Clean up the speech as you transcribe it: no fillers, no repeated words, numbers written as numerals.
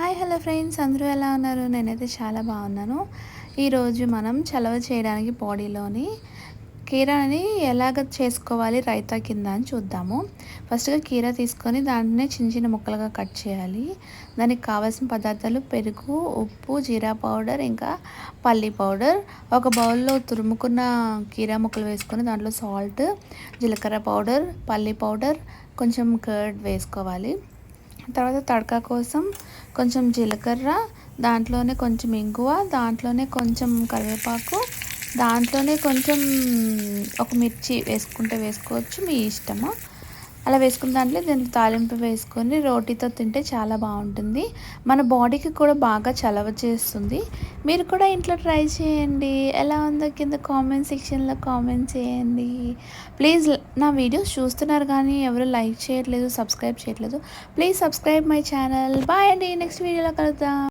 Hi hello friends, అందరూ ఎలా ఉన్నారు? నేనైతే చాలా బాగున్నాను. ఈరోజు మనం చలవ చేయడానికి బాడీలోని కీరాని ఎలాగ చేసుకోవాలి రైతా కింద అని చూద్దాము. ఫస్ట్గా కీరా తీసుకొని దాంట్లోనే చిన్న చిన్న ముక్కలుగా కట్ చేయాలి. దానికి కావాల్సిన పదార్థాలు పెరుగు, ఉప్పు, జీరా పౌడర్, ఇంకా పల్లి పౌడర్. ఒక బౌల్లో తురుముకున్న కీరా ముక్కలు వేసుకొని దాంట్లో సాల్ట్, జీలకర్ర పౌడర్, పల్లి పౌడర్, కొంచెం కర్డ్ వేసుకోవాలి. తర్వాత తడక కోసం కొంచెం జీలకర్ర, దాంట్లోనే కొంచెం ఇంగువ, దాంట్లోనే కొంచెం కరివేపాకు, దాంట్లోనే కొంచెం ఒక మిర్చి వేసుకుంటే వేసుకోవచ్చు, మీ ఇష్టము. అలా వేసుకున్న దాంట్లో దీనికి తాలింపు వేసుకొని రోటీతో తింటే చాలా బాగుంటుంది. మన బాడీకి కూడా బాగా చలవ చేస్తుంది. మీరు కూడా ఇంట్లో ట్రై చేయండి. ఎలా ఉందో కింద కామెంట్ సెక్షన్లో కామెంట్ చేయండి. ప్లీజ్ నా వీడియోస్ చూస్తున్నారు కానీ ఎవరు లైక్ చేయట్లేదు, సబ్స్క్రైబ్ చేయట్లేదు. Please subscribe my channel. Bye అండి, నెక్స్ట్ వీడియోలో కలుద్దాం.